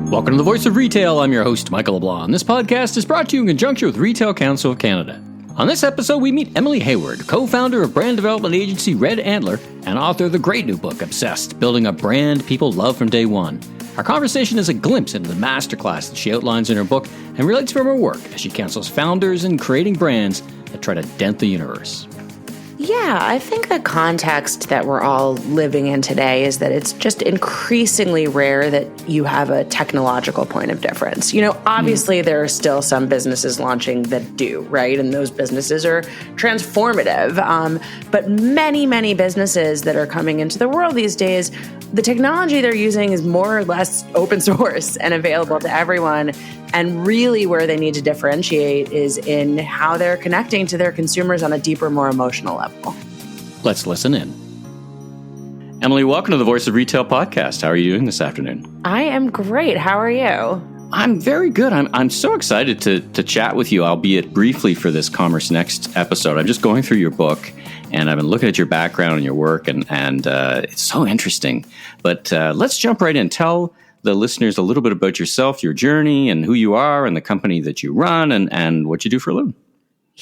Welcome to the Voice of Retail. I'm your host, Michael LeBlanc. This podcast is brought to you in conjunction with Retail Council of Canada. On this episode, we meet Emily Heyward, co-founder of brand development agency Red Antler and author of the great new book, Obsessed, Building a Brand People Love from Day One. Our conversation is a glimpse into the masterclass that she outlines in her book and relates from her work as she counsels founders in creating brands that try to dent the universe. Yeah, I think the context that we're all living in today is that it's just increasingly rare that you have a technological point of difference. You know, obviously there are still some businesses launching that do, right? And those businesses are transformative. But many businesses that are coming into the world these days, the technology they're using is more or less open source and available to everyone. And really where they need to differentiate is in how they're connecting to their consumers on a deeper, more emotional level. Let's listen in. Emily, welcome to the Voice of Retail podcast. How are you doing this afternoon? I am great. How are you? I'm very good. I'm so excited to chat with you, albeit briefly, for this CommerceNext episode. I'm just going through your book, and I've been looking at your background and your work, and it's so interesting. But let's jump right in. Tell the listeners a little bit about yourself, your journey, and who you are, and the company that you run, and what you do for a living.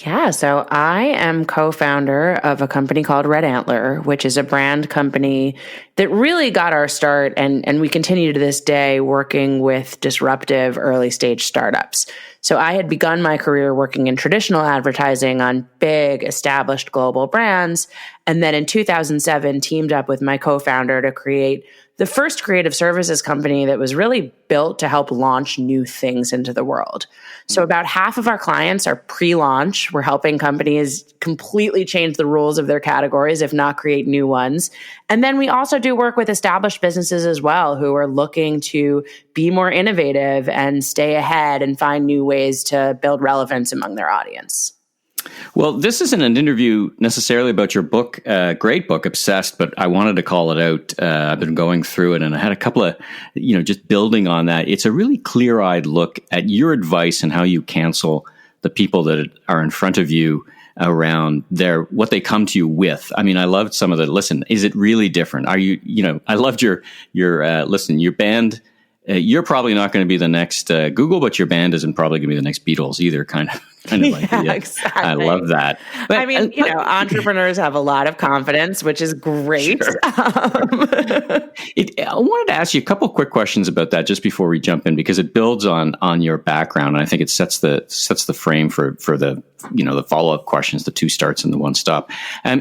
Yeah, so I am co-founder of a company called Red Antler, which is a brand company that really got our start, and we continue to this day working with disruptive early stage startups. So I had begun my career working in traditional advertising on big established global brands, and then in 2007 teamed up with my co-founder to create the first creative services company that was really built to help launch new things into the world. So about half of our clients are pre-launch. We're helping companies completely change the rules of their categories, if not create new ones. And then we also do work with established businesses as well, who are looking to be more innovative and stay ahead and find new ways to build relevance among their audience. Well, this isn't an interview necessarily about your book, great book, Obsessed, but I wanted to call it out. I've been going through it, and I had a couple of, just building on that. It's a really clear-eyed look at your advice and how you counsel the people that are in front of you around what they come to you with. I mean, I loved some of the, listen, is it really different? Are you, I loved your band. You're probably not going to be the next Google, but your band isn't probably going to be the next Beatles either, kind of like. Yeah, exactly. I love that. But, I mean, entrepreneurs have a lot of confidence, which is great. Sure. I wanted to ask you a couple quick questions about that just before we jump in, because it builds on your background, and I think it sets the frame for the the follow-up questions, the two starts and the one stop.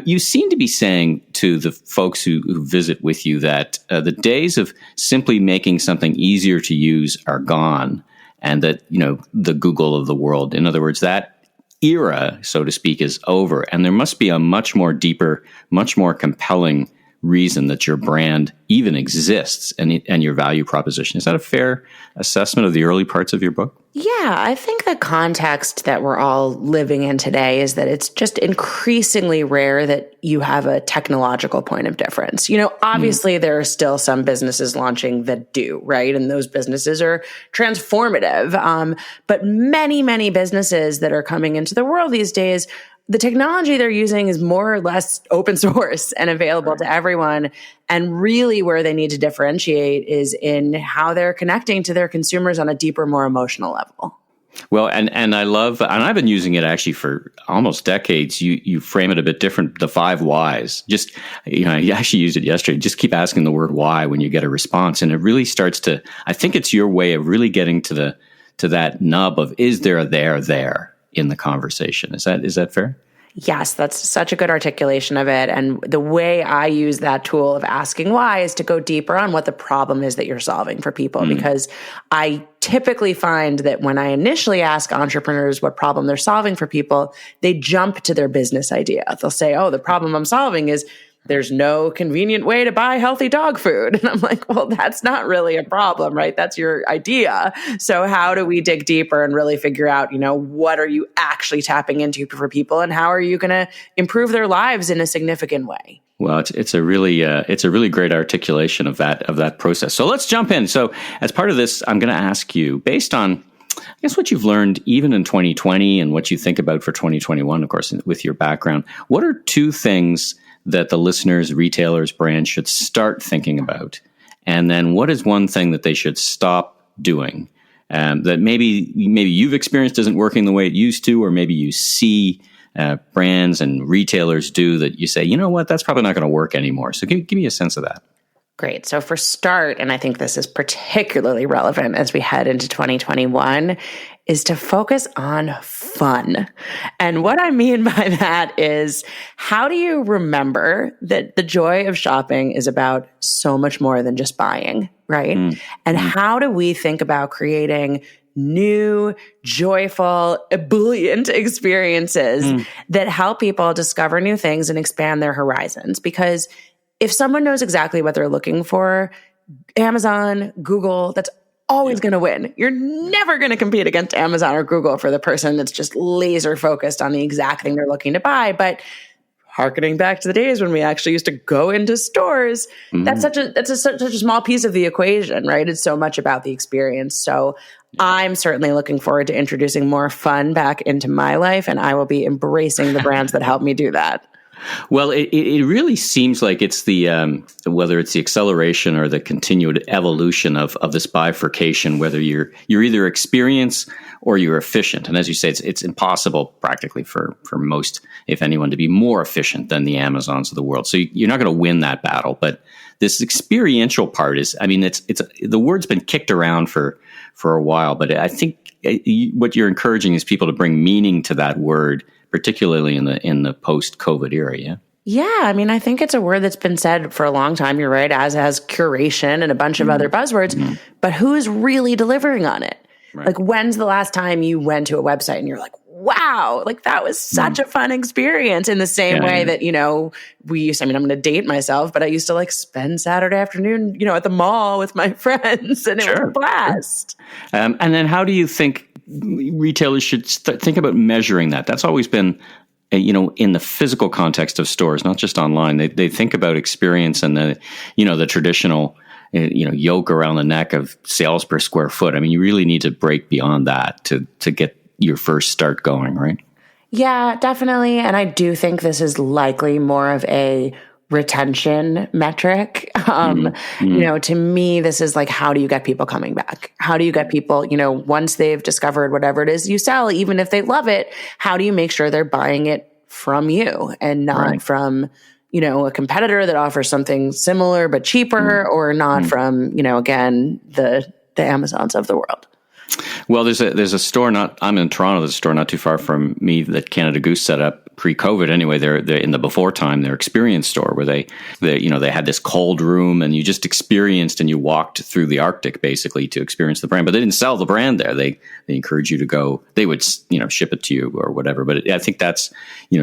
You seem to be saying to the folks who visit with you that the days of simply making something easier to use are gone, and that, the Google of the world, in other words, that era, so to speak, is over. And there must be a much more deeper, much more compelling reason that your brand even exists and your value proposition. Is that a fair assessment of the early parts of your book? Yeah, I think the context that we're all living in today is that it's just increasingly rare that you have a technological point of difference. Obviously there are still some businesses launching that do, right? And those businesses are transformative. But many businesses that are coming into the world these days, the technology they're using is more or less open source and available to everyone. And really where they need to differentiate is in how they're connecting to their consumers on a deeper, more emotional level. Well, and I love, and I've been using it actually for almost decades. You frame it a bit different, the 5 whys. Just, I actually used it yesterday. Just keep asking the word why when you get a response. And it really starts to, I think it's your way of really getting to that nub of, is there a there in the conversation? Is that fair? Yes, that's such a good articulation of it. And the way I use that tool of asking why is to go deeper on what the problem is that you're solving for people. Because I typically find that when I initially ask entrepreneurs what problem they're solving for people, they jump to their business idea. They'll say, oh, the problem I'm solving is there's no convenient way to buy healthy dog food. And I'm like, well, that's not really a problem, right? That's your idea. So how do we dig deeper and really figure out, what are you actually tapping into for people, and how are you going to improve their lives in a significant way? Well, it's a really great articulation of that process. So let's jump in. So as part of this, I'm going to ask you, based on, I guess, what you've learned even in 2020 and what you think about for 2021, of course, with your background, what are 2 things that the listeners, retailers, brands should start thinking about? And then what is one thing that they should stop doing that maybe you've experienced isn't working the way it used to, or maybe you see brands and retailers do that you say, you know what, that's probably not going to work anymore. So give me a sense of that. Great. So for start, and I think this is particularly relevant as we head into 2021, is to focus on fun. And what I mean by that is, how do you remember that the joy of shopping is about so much more than just buying, right? And how do we think about creating new, joyful, ebullient experiences that help people discover new things and expand their horizons? Because if someone knows exactly what they're looking for, Amazon, Google, that's always going to win. You're never going to compete against Amazon or Google for the person that's just laser focused on the exact thing they're looking to buy. But harkening back to the days when we actually used to go into stores, that's such a small piece of the equation, right? It's so much about the experience. So I'm certainly looking forward to introducing more fun back into my life, and I will be embracing the brands that help me do that. Well, it really seems like it's the whether it's the acceleration or the continued evolution of this bifurcation, whether you're either experience or you're efficient. And as you say, it's impossible practically for most, if anyone, to be more efficient than the Amazons of the world. So you're not going to win that battle. But this experiential part is, I mean, it's the word's been kicked around for a while, but I think what you're encouraging is people to bring meaning to that word, particularly in the post-COVID era, yeah? Yeah, I mean, I think it's a word that's been said for a long time, you're right, as has curation and a bunch of other buzzwords, but who's really delivering on it? Right. Like, when's the last time you went to a website and you're like, wow, like that was such a fun experience, in the same way that, we used to, I mean, I'm going to date myself, but I used to like spend Saturday afternoon, at the mall with my friends, and it was a blast. And then how do you think retailers should think about measuring that? That's always been, in the physical context of stores, not just online. They think about experience and the traditional, yoke around the neck of sales per square foot. I mean, you really need to break beyond that to get your first start going, right? Yeah, definitely. And I do think this is likely more of a retention metric. To me, this is like, how do you get people coming back? How do you get people, once they've discovered whatever it is you sell, even if they love it, how do you make sure they're buying it from you and not from, a competitor that offers something similar but cheaper, or not from, again, the Amazons of the world? Well, there's a store I'm in Toronto. There's a store not too far from me that Canada Goose set up pre-COVID. Anyway, they're in the before time, their experience store, where they had this cold room, and you just experienced, and you walked through the Arctic basically to experience the brand. But they didn't sell the brand there. They encourage you to go. They would ship it to you or whatever. But I think that's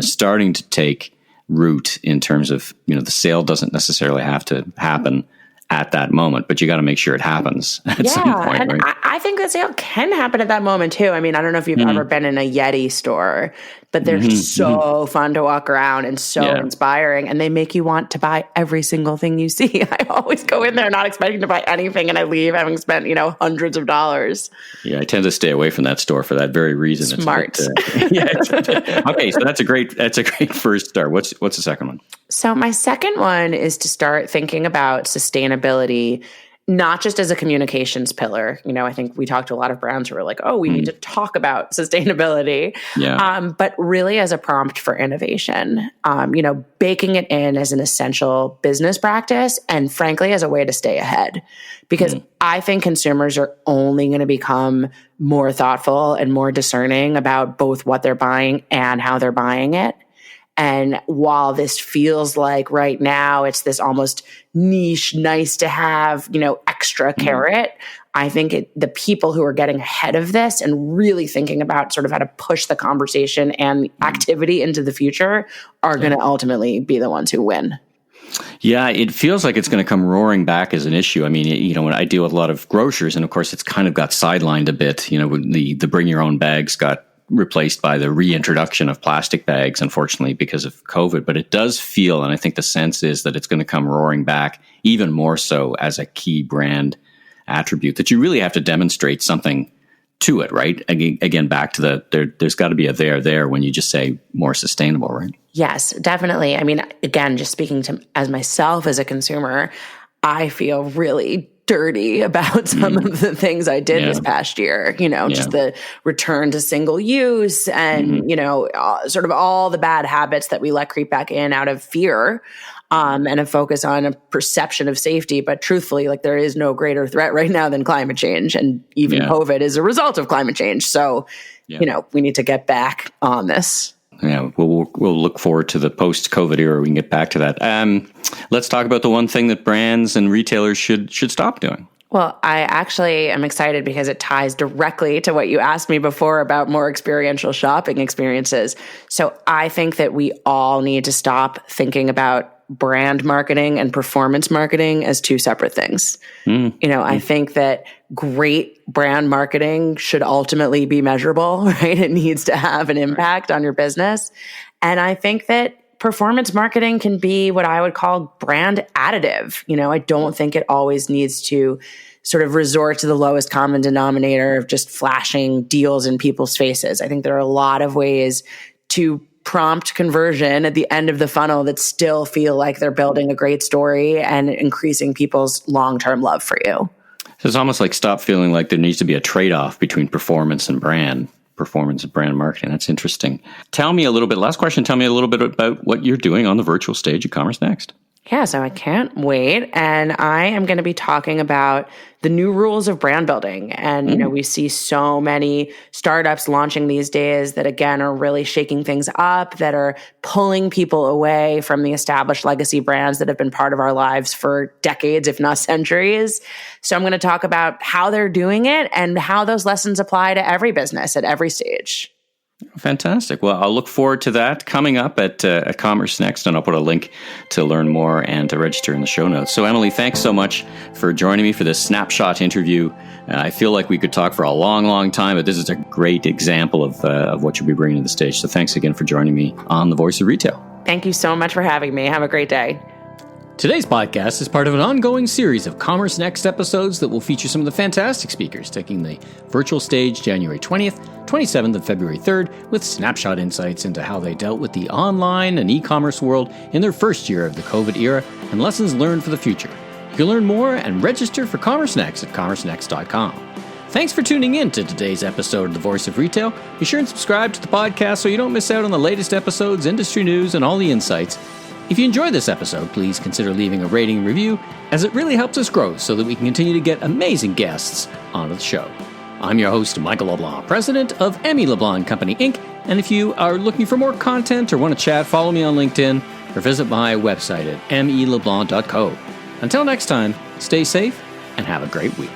starting to take root in terms of the sale doesn't necessarily have to happen at that moment, but you got to make sure it happens at some point. And right? I think the sale can happen at that moment too. I mean, I don't know if you've ever been in a Yeti store, but they're so fun to walk around and so inspiring, and they make you want to buy every single thing you see. I always go in there not expecting to buy anything, and I leave having spent hundreds of dollars. Yeah, I tend to stay away from that store for that very reason. Smart. Okay, so that's a great first start. What's the second one? So my second one is to start thinking about sustainability, not just as a communications pillar. I think we talked to a lot of brands who were like, oh, we need to talk about sustainability, but really as a prompt for innovation, baking it in as an essential business practice, and frankly, as a way to stay ahead. Because I think consumers are only going to become more thoughtful and more discerning about both what they're buying and how they're buying it. And while this feels like right now it's this almost niche, nice to have, extra carrot, I think the people who are getting ahead of this and really thinking about sort of how to push the conversation and activity into the future are going to ultimately be the ones who win. Yeah, it feels like it's going to come roaring back as an issue. I mean, when I deal with a lot of grocers, and of course it's kind of got sidelined a bit, the bring your own bags got replaced by the reintroduction of plastic bags, unfortunately, because of COVID. But it does feel, and I think the sense is that it's going to come roaring back even more so as a key brand attribute, that you really have to demonstrate something to it, right? Again, back to there's got to be a there when you just say more sustainable, right? Yes, definitely. I mean, again, just speaking as myself as a consumer, I feel really dirty about some of the things I did this past year, just the return to single use and, sort of all the bad habits that we let creep back in out of fear. And a focus on a perception of safety. But truthfully, like there is no greater threat right now than climate change. And even COVID is a result of climate change. So, we need to get back on this. Yeah, we'll look forward to the post-COVID era. We can get back to that. Let's talk about the one thing that brands and retailers should stop doing. Well, I actually am excited because it ties directly to what you asked me before about more experiential shopping experiences. So I think that we all need to stop thinking about brand marketing and performance marketing as two separate things. I think that great brand marketing should ultimately be measurable, right? It needs to have an impact on your business. And I think that performance marketing can be what I would call brand additive. I don't think it always needs to sort of resort to the lowest common denominator of just flashing deals in people's faces. I think there are a lot of ways to prompt conversion at the end of the funnel that still feel like they're building a great story and increasing people's long-term love for you. So it's almost like stop feeling like there needs to be a trade-off between performance and brand marketing. That's interesting. Last question, tell me a little bit about what you're doing on the virtual stage at CommerceNext. Yeah, so I can't wait. And I am going to be talking about the new rules of brand building. And, we see so many startups launching these days that, again, are really shaking things up, that are pulling people away from the established legacy brands that have been part of our lives for decades, if not centuries. So I'm going to talk about how they're doing it and how those lessons apply to every business at every stage. Fantastic. Well, I'll look forward to that coming up at CommerceNext, and I'll put a link to learn more and to register in the show notes. So, Emily, thanks so much for joining me for this snapshot interview. I feel like we could talk for a long, long time, but this is a great example of what you'll be bringing to the stage. So thanks again for joining me on The Voice of Retail. Thank you so much for having me. Have a great day. Today's podcast is part of an ongoing series of CommerceNext episodes that will feature some of the fantastic speakers taking the virtual stage January 20th, 27th, and February 3rd with snapshot insights into how they dealt with the online and e-commerce world in their first year of the COVID era and lessons learned for the future. You can learn more and register for CommerceNext at CommerceNext.com. Thanks for tuning in to today's episode of The Voice of Retail. Be sure and subscribe to the podcast so you don't miss out on the latest episodes, industry news, and all the insights. If you enjoyed this episode, please consider leaving a rating and review, as it really helps us grow so that we can continue to get amazing guests onto the show. I'm your host, Michael LeBlanc, president of LeBlanc Company Inc. And if you are looking for more content or want to chat, follow me on LinkedIn or visit my website at meleblanc.co. Until next time, stay safe and have a great week.